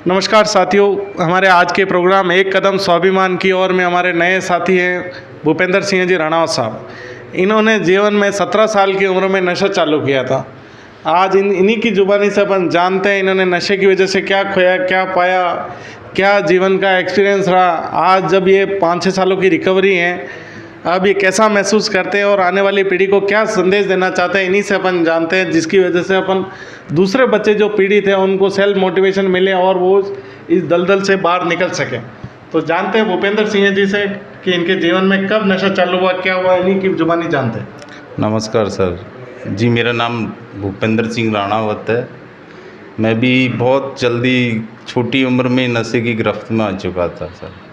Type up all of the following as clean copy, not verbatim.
नमस्कार साथियों, हमारे आज के प्रोग्राम एक कदम स्वाभिमान की ओर में हमारे नए साथी हैं भूपेंद्र सिंह जी राणावत साहब। इन्होंने जीवन में 17 साल की उम्र में नशा चालू किया था। आज इन्हीं की जुबानी से अपन जानते हैं इन्होंने नशे की वजह से क्या खोया, क्या पाया, क्या जीवन का एक्सपीरियंस रहा। आज जब ये 5-6 सालों की रिकवरी है, अब ये कैसा महसूस करते हैं और आने वाली पीढ़ी को क्या संदेश देना चाहते हैं, इन्हीं से अपन जानते हैं, जिसकी वजह से अपन दूसरे बच्चे जो पीड़ित हैं उनको सेल्फ मोटिवेशन मिले और वो इस दलदल से बाहर निकल सकें। तो जानते हैं भूपेंद्र सिंह जी से कि इनके जीवन में कब नशा चालू हुआ, क्या हुआ, इन्हीं की जुबानी जानते हैं। नमस्कार सर जी, मेरा नाम भूपेंद्र सिंह राणावत है। मैं भी बहुत जल्दी छोटी उम्र में नशे की गिरफ्त में आ चुका था सर।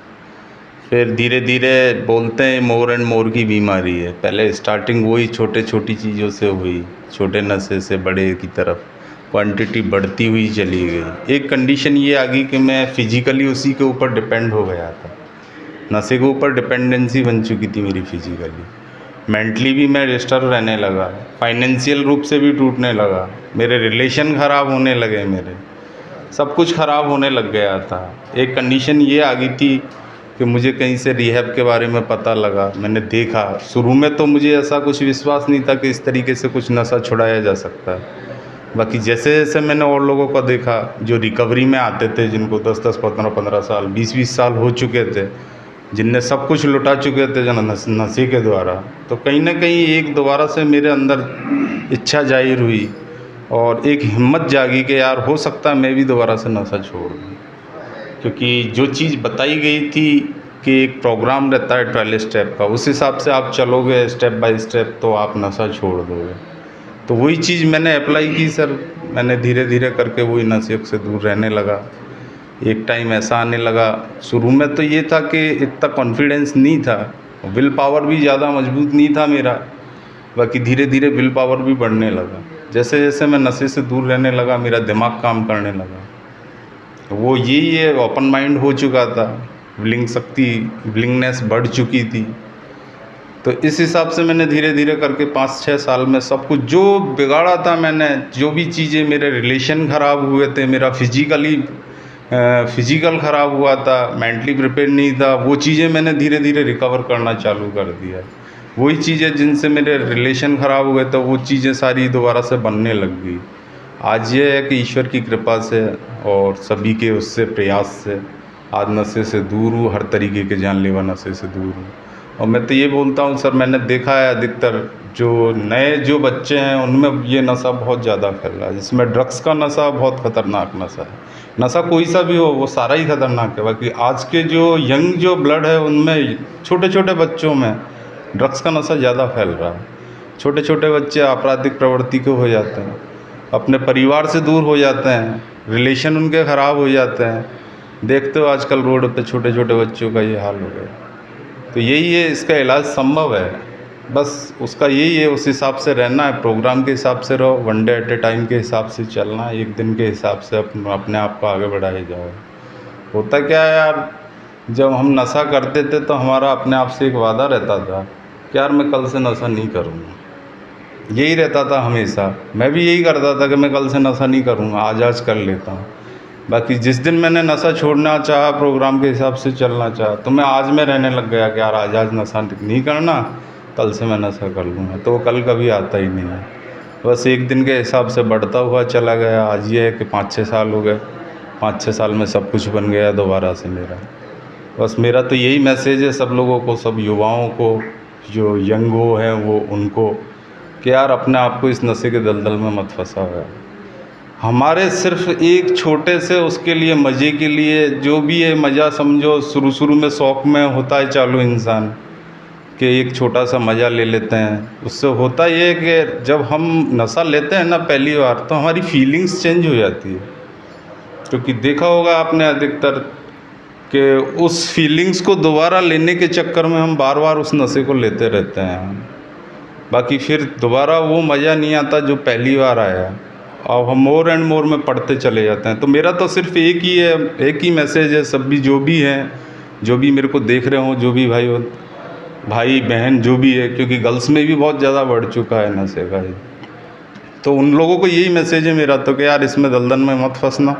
फिर धीरे धीरे बोलते हैं मोर एंड मोर की बीमारी है। पहले स्टार्टिंग वही छोटी चीज़ों से हुई, छोटे नशे से बड़े की तरफ क्वांटिटी बढ़ती हुई चली गई। एक कंडीशन ये आ गई कि मैं फिजिकली उसी के ऊपर डिपेंड हो गया था। नशे के ऊपर डिपेंडेंसी बन चुकी थी मेरी फिजिकली। मेंटली भी मैं डिस्टर्ब रहने लगा, फाइनेंशियल रूप से भी टूटने लगा, मेरे रिलेशन ख़राब होने लगे, मेरे सब कुछ ख़राब होने लग गया था। एक कंडीशन ये आ गई थी कि मुझे कहीं से रिहैब के बारे में पता लगा, मैंने देखा। शुरू में तो मुझे ऐसा कुछ विश्वास नहीं था कि इस तरीके से कुछ नशा छुड़ाया जा सकता है। बाकी जैसे जैसे मैंने और लोगों को देखा जो रिकवरी में आते थे, जिनको 10-10, 15-15 साल, 20-20 साल हो चुके थे, जिनने सब कुछ लुटा चुके थे नशे के द्वारा, तो कहीं ना कहीं एक दोबारा से मेरे अंदर इच्छा जाहिर हुई और एक हिम्मत जागी कि यार हो सकता है मैं भी दोबारा से नशा छोड़ दूँ। क्योंकि जो चीज़ बताई गई थी कि एक प्रोग्राम रहता है 12 स्टेप का, उस हिसाब से आप चलोगे स्टेप बाय स्टेप तो आप नशा छोड़ दोगे। तो वही चीज़ मैंने अप्लाई की सर। मैंने धीरे धीरे करके वही नशे से दूर रहने लगा। एक टाइम ऐसा आने लगा, शुरू में तो ये था कि इतना कॉन्फिडेंस नहीं था, विल पावर भी ज़्यादा मजबूत नहीं था मेरा। बाकी धीरे धीरे विल पावर भी बढ़ने लगा। जैसे जैसे मैं नशे से दूर रहने लगा, मेरा दिमाग काम करने लगा। वो यही है, ओपन माइंड हो चुका था, विलिंगनेस बढ़ चुकी थी। तो इस हिसाब से मैंने धीरे धीरे करके 5-6 साल में सब कुछ जो बिगाड़ा था मैंने, जो भी चीज़ें, मेरे रिलेशन ख़राब हुए थे, मेरा फिजिकल ख़राब हुआ था, मेंटली प्रिपेयर नहीं था, वो चीज़ें मैंने धीरे धीरे रिकवर करना चालू कर दिया। वही चीज़ें जिनसे मेरे रिलेशन ख़राब हुए थे, वो चीज़ें सारी दोबारा से बनने लग गई। आज ये है कि ईश्वर की कृपा से और सभी के उससे प्रयास से आज नशे से दूर हूँ, हर तरीके के जानलेवा नशे से दूर हूँ। और मैं तो ये बोलता हूँ सर, मैंने देखा है अधिकतर जो बच्चे हैं उनमें ये नशा बहुत ज़्यादा फैल रहा है, जिसमें ड्रग्स का नशा बहुत ख़तरनाक नशा है। नशा कोई सा भी हो वो सारा ही ख़तरनाक है। बाकी आज के जो ब्लड है उनमें, छोटे छोटे बच्चों में ड्रग्स का नशा ज़्यादा फैल रहा है। छोटे छोटे बच्चे आपराधिक प्रवृत्ति के हो जाते हैं, अपने परिवार से दूर हो जाते हैं, रिलेशन उनके ख़राब हो जाते हैं। देखते हो आजकल रोड पे छोटे छोटे बच्चों का ये हाल हो गया। तो यही है, इसका इलाज संभव है, बस उसका यही है, उस हिसाब से रहना है, प्रोग्राम के हिसाब से रहो, 1 डे एट ए टाइम के हिसाब से चलना है, एक दिन के हिसाब से अपने आप को आगे बढ़ाए जाओ। होता क्या है यार, जब हम नशा करते थे तो हमारा अपने आप से एक वादा रहता था कि यार मैं कल से नशा नहीं करूँगा। यही रहता था हमेशा। मैं भी यही करता था कि मैं कल से नशा नहीं करूँगा, आज कर लेता हूँ। बाकी जिस दिन मैंने नशा छोड़ना चाहा, प्रोग्राम के हिसाब से चलना चाहा, तो मैं आज में रहने लग गया कि यार आज नशा नहीं करना, कल से मैं नशा कर लूँगा। तो वो कल कभी आता ही नहीं है, बस एक दिन के हिसाब से बढ़ता हुआ चला गया। आज ये है कि 5-6 साल हो गए, 5-6 साल में सब कुछ बन गया दोबारा से मेरा। बस मेरा तो यही मैसेज है सब लोगों को, सब युवाओं को, जो यंग वो हैं वो उनको, कि यार अपने आप को इस नशे के दलदल में मत फंसाओ यार। हमारे सिर्फ एक छोटे से उसके लिए, मज़े के लिए, जो भी है मज़ा समझो, शुरू में शौक़ में होता है चालू इंसान कि एक छोटा सा मज़ा ले लेते हैं। उससे होता ये है कि जब हम नशा लेते हैं ना पहली बार, तो हमारी फीलिंग्स चेंज हो जाती है। क्योंकि देखा होगा आपने अधिकतर कि उस फीलिंग्स को दोबारा लेने के चक्कर में हम बार बार उस नशे को लेते रहते हैं। बाकी फिर दोबारा वो मज़ा नहीं आता जो पहली बार आया, और हम मोर एंड मोर में पढ़ते चले जाते हैं। तो मेरा तो सिर्फ एक ही है, एक ही मैसेज है, सब भी जो भी हैं, जो भी मेरे को देख रहे हों, जो भी भाई बहन जो भी है, क्योंकि गर्ल्स में भी बहुत ज़्यादा बढ़ चुका है नशे का। तो उन लोगों को यही मैसेज है मेरा तो कि यार इसमें दलदल में मत फंसना,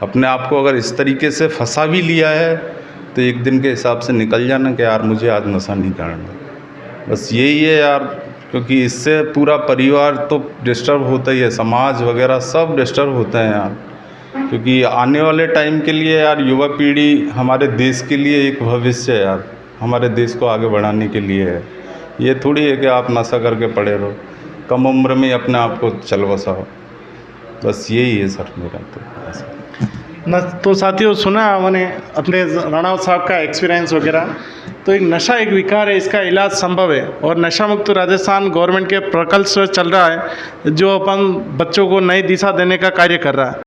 अपने आप को अगर इस तरीके से फंसा भी लिया है तो एक दिन के हिसाब से निकल जाना कि यार मुझे आज नशा नहीं करना। बस यही है यार, क्योंकि इससे पूरा परिवार तो डिस्टर्ब होता ही है, समाज वगैरह सब डिस्टर्ब होते हैं यार। क्योंकि आने वाले टाइम के लिए यार युवा पीढ़ी हमारे देश के लिए एक भविष्य है यार, हमारे देश को आगे बढ़ाने के लिए है। ये थोड़ी है कि आप नशा करके पड़े रहो, कम उम्र में अपने आप को चल बसाओ। बस यही है सर मेरा तो ऐसा। न तो साथियों सुना मैंने अपने राणा साहब का एक्सपीरियंस वगैरह। तो एक नशा एक विकार है, इसका इलाज संभव है और नशा मुक्त राजस्थान गवर्नमेंट के प्रकल्प से चल रहा है जो अपन बच्चों को नई दिशा देने का कार्य कर रहा है।